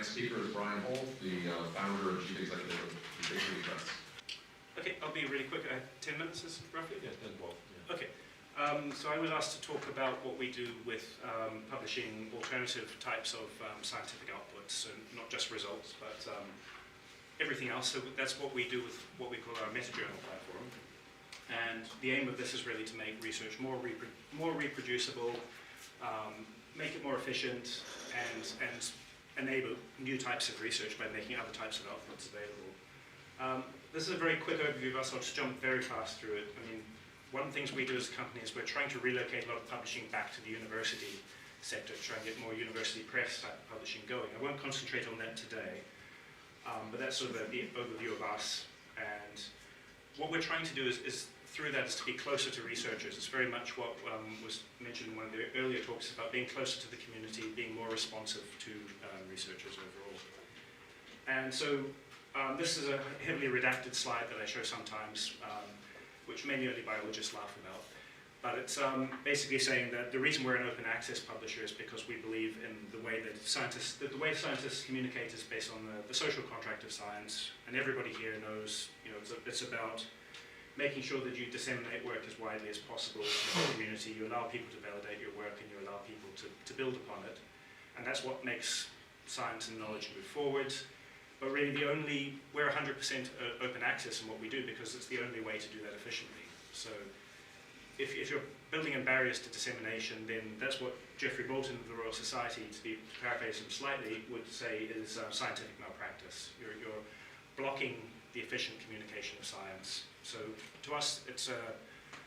next speaker is Brian Holt, the founder and chief executive of Readable Press. Okay, I'll be really quick. 10 minutes is roughly? Yeah, 10, 12. Yeah. Okay. So I was asked to talk about what we do with publishing alternative types of scientific outputs, so not just results, but everything else. So that's what we do with what we call our meta-journal platform. And the aim of this is really to make research more reproducible, make it more efficient, and enable new types of research by making other types of outputs available. This is a very quick overview of us. I'll just jump very fast through it. I mean, one of the things we do as a company is we're trying to relocate a lot of publishing back to the university sector to try and get more university press type publishing going. I won't concentrate on that today, but that's sort of the overview of us. And what we're trying to do is through that is to be closer to researchers. It's very much what was mentioned in one of the earlier talks about being closer to the community, being more responsive to researchers overall. And so this is a heavily redacted slide that I show sometimes, which many early biologists laugh about. But it's basically saying that the reason we're an open access publisher is because we believe in the way that scientists communicate is based on the social contract of science. And everybody here knows, it's about making sure that you disseminate work as widely as possible in the community. You allow people to validate your work and you allow people to build upon it. And that's what makes science and knowledge move forward. But really we're 100% open access in what we do because it's the only way to do that efficiently. So if you're building in barriers to dissemination, then that's what Geoffrey Bolton of the Royal Society, to paraphrase him slightly, would say is scientific malpractice. You're blocking the efficient communication of science. So to us, it's a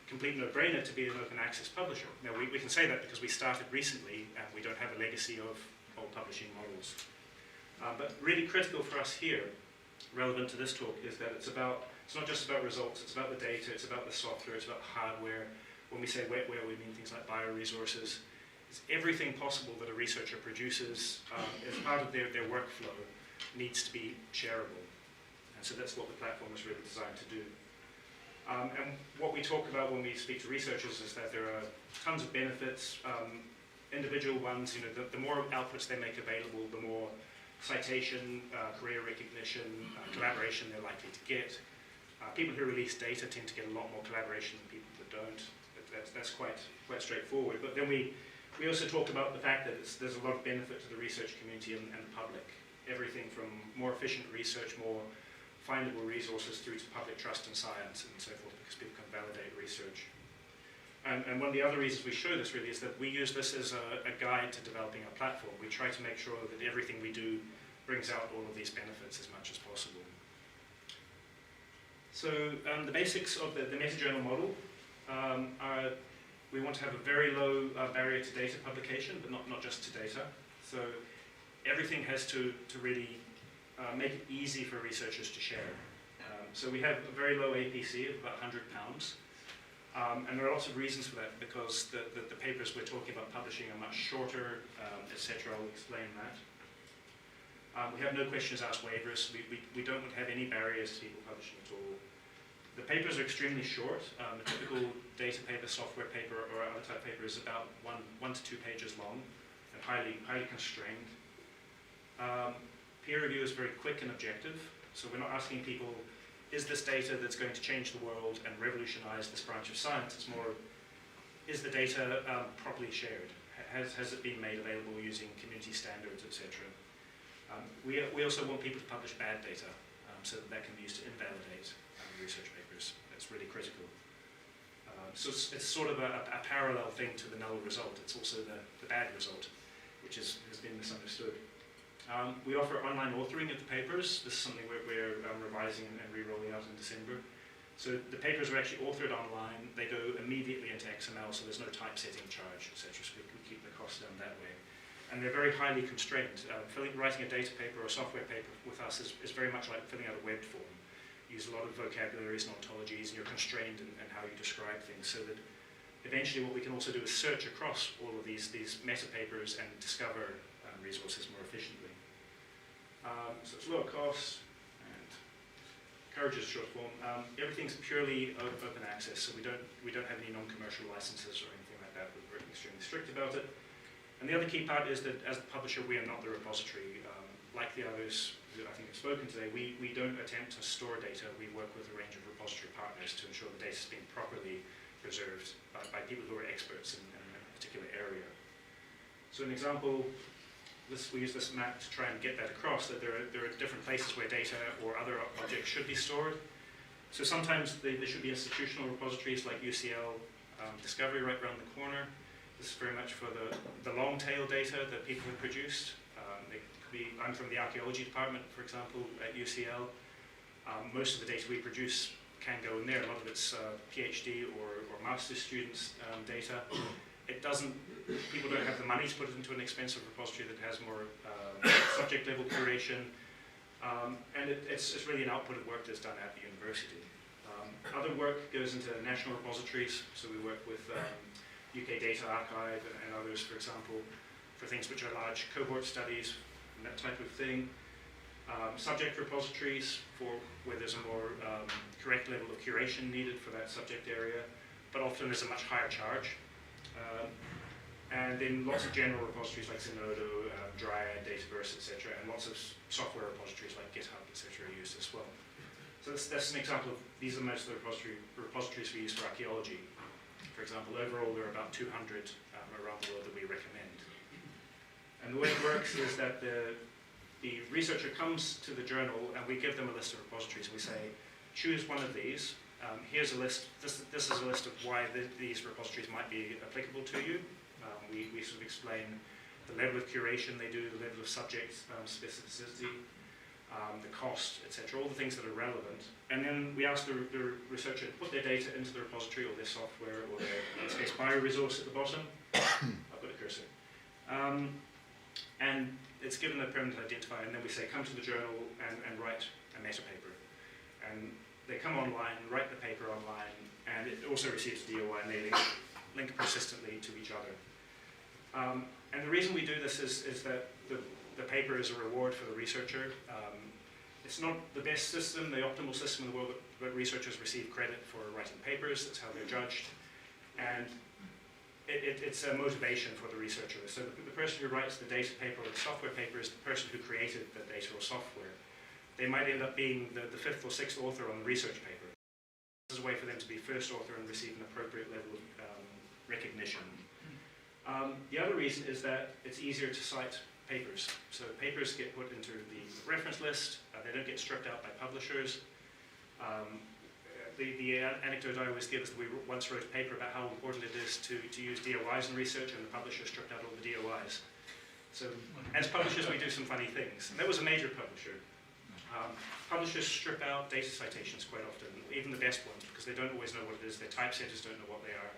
complete no-brainer to be an open access publisher. Now we can say that because we started recently and we don't have a legacy of old publishing models. But really critical for us here, relevant to this talk, is that it's not just about results, it's about the data, it's about the software, it's about hardware. When we say wetware, we mean things like bioresources. It's everything possible that a researcher produces as part of their workflow needs to be shareable. And so that's what the platform is really designed to do. And what we talk about when we speak to researchers is that there are tons of benefits, individual ones. The more outputs they make available, the more citation, career recognition, collaboration they're likely to get. People who release data tend to get a lot more collaboration than people that don't. That's quite straightforward. But then we also talk about the fact that there's a lot of benefit to the research community and the public. Everything from more efficient research, more findable resources through to public trust in science and so forth, because people can validate research. And one of the other reasons we show this really is that we use this as a guide to developing our platform. We try to make sure that everything we do brings out all of these benefits as much as possible. So the basics of the meta-journal model are we want to have a very low barrier to data publication, but not just to data. So everything has to really make it easy for researchers to share. So we have a very low APC of about £100. And there are lots of reasons for that, because the papers we're talking about publishing are much shorter, etc. I'll explain that. We have no questions asked waivers. We don't have any barriers to people publishing at all. The papers are extremely short. A typical data paper, software paper, or other type paper is about one to 2 pages long and highly constrained. Peer review is very quick and objective. So we're not asking people, is this data that's going to change the world and revolutionize this branch of science? It's more, is the data properly shared? Has it been made available using community standards, etc.? We also want people to publish bad data so that can be used to invalidate research papers. That's really critical. So it's sort of a parallel thing to the null result. It's also the bad result, which has been misunderstood. We offer online authoring of the papers. This is something we're revising and re-rolling out in December. So the papers are actually authored online. They go immediately into XML, so there's no typesetting charge, etc. So we keep the costs down that way. And they're very highly constrained. Writing a data paper or a software paper with us is very much like filling out a web form. You use a lot of vocabularies and ontologies, and you're constrained in how you describe things, so that eventually what we can also do is search across all of these meta papers and discover resources more efficiently. So it's lower cost and encourages short form. Everything's purely open access, so we don't have any non-commercial licenses or anything like that. We're extremely strict about it. And the other key part is that as the publisher, we are not the repository. like the others who I think have spoken today, we don't attempt to store data. We work with a range of repository partners to ensure the data is being properly preserved by people who are experts in a particular area. So an example, we use this map to try and get that across, that there are different places where data or other objects should be stored. So sometimes there should be institutional repositories like UCL Discovery right around the corner. This is very much for the long tail data that people have produced. It could be, I'm from the archaeology department, for example, at UCL. Most of the data we produce can go in there. A lot of it's PhD or master's students' data. It doesn't, people don't have the money to put it into an expensive repository that has more subject level curation. And it's really an output of work that's done at the university. Other work goes into national repositories, so we work with UK Data Archive and others, for example, for things which are large cohort studies and that type of thing. Subject repositories for where there's a more correct level of curation needed for that subject area, but often there's a much higher charge. And then lots of general repositories like Zenodo, Dryad, Dataverse, etc., and lots of software repositories like GitHub, etc. are used as well. So that's an example of, these are most of the repositories we use for archaeology. For example, overall there are about 200 around the world that we recommend. And the way it works is that the researcher comes to the journal and we give them a list of repositories and we say, choose one of these. Here's a list, this is a list of why these repositories might be applicable to you. We sort of explain the level of curation they do, the level of subject specificity, the cost, etc., all the things that are relevant. And then we ask the researcher to put their data into the repository or their software or their, in this case, bioresource at the bottom. I've got a cursor. And it's given a permanent identifier, and then we say, come to the journal and write a meta paper. And they come online, write the paper online, and it also receives a DOI, and they link persistently to each other. And the reason we do this is that the paper is a reward for the researcher. It's not the best system, the optimal system in the world, but researchers receive credit for writing papers. That's how they're judged. And it's a motivation for the researcher. So the person who writes the data paper or the software paper is the person who created the data or software. They might end up being the fifth or sixth author on the research paper. This is a way for them to be first author and receive an appropriate level of recognition. The other reason is that it's easier to cite papers. So papers get put into the reference list. They don't get stripped out by publishers. The anecdote I always give is that we once wrote a paper about how important it is to use DOIs in research, and the publisher stripped out all the DOIs. So as publishers, we do some funny things. And that was a major publisher. Publishers strip out data citations quite often, even the best ones, because they don't always know what it is. Their typesetters don't know what they are.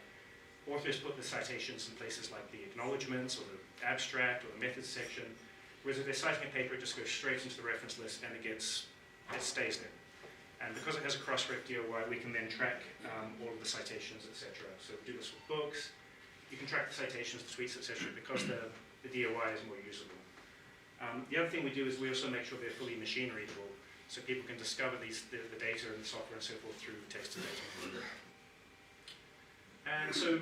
Authors put the citations in places like the acknowledgements or the abstract or the methods section, whereas if they're citing a paper, it just goes straight into the reference list and it stays there. And because it has a cross-ref DOI, we can then track all of the citations, etc. So we do this with books. You can track the citations, the tweets, etc. because the DOI is more usable. The other thing we do is we also make sure they're fully machine readable, so people can discover the data and the software and so forth through text-to-data. And so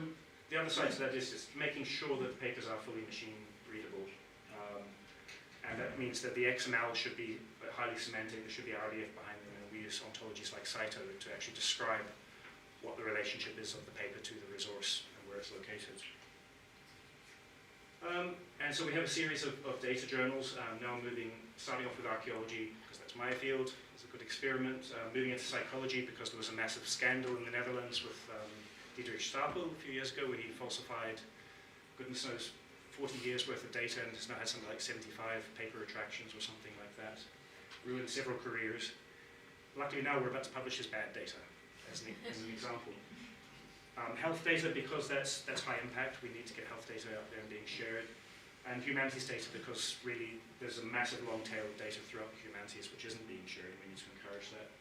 the other side to that is just making sure that the papers are fully machine readable. And that means that the XML should be highly semantic, there should be RDF behind them, and we use ontologies like Cyto to actually describe what the relationship is of the paper to the resource and where it's located. And so we have a series of data journals, now starting off with archaeology, because that's my field, it's a good experiment, moving into psychology because there was a massive scandal in the Netherlands with Diederik Stapel a few years ago where he falsified, goodness knows, 40 years worth of data and has now had something like 75 paper retractions or something like that. Ruined several careers. Luckily now we're about to publish his bad data, as an example. Health data, because that's high impact, we need to get health data out there and being shared. And humanities data, because really there's a massive long tail of data throughout the humanities which isn't being shared, and we need to encourage that.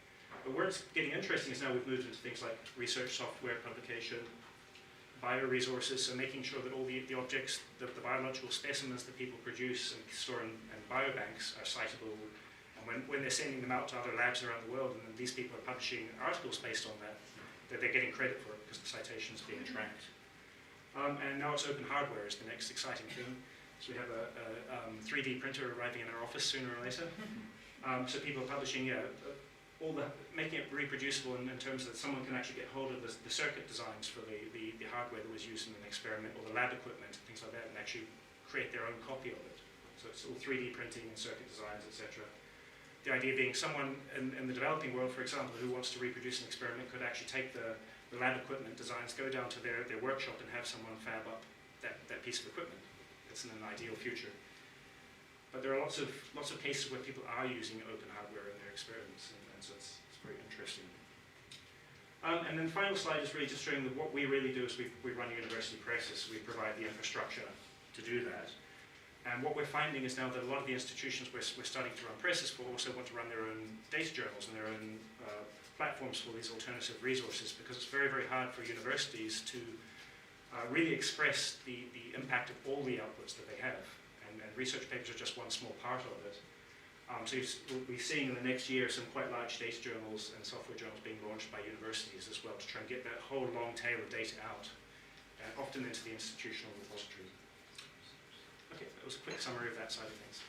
But where it's getting interesting is now we've moved into things like research software publication, bioresources, so making sure that all the objects, the biological specimens that people produce and store in biobanks are citable. And when they're sending them out to other labs around the world, and then these people are publishing articles based on that they're getting credit for it because the citation is being tracked. And now it's open hardware is the next exciting thing. So we have a 3D printer arriving in our office sooner or later. So people are publishing, making it reproducible in terms that someone can actually get hold of the circuit designs for the hardware that was used in an experiment, or the lab equipment, and things like that, and actually create their own copy of it. So it's all 3D printing and circuit designs, etc. The idea being someone in the developing world, for example, who wants to reproduce an experiment could actually take the lab equipment designs, go down to their workshop and have someone fab up that piece of equipment. It's in an ideal future. But there are lots of cases where people are using open hardware in their experiments, and so it's very interesting. And then the final slide is really just showing that what we really do is we run university presses. We provide the infrastructure to do that. And what we're finding is now that a lot of the institutions we're starting to run presses for also want to run their own data journals and their own platforms for these alternative resources, because it's very, very hard for universities to really express the impact of all the outputs that they have. And research papers are just one small part of it. So we'll be seeing in the next year some quite large data journals and software journals being launched by universities as well, to try and get that whole long tail of data out, often into the institutional repository. Okay, that was a quick summary of that side of things.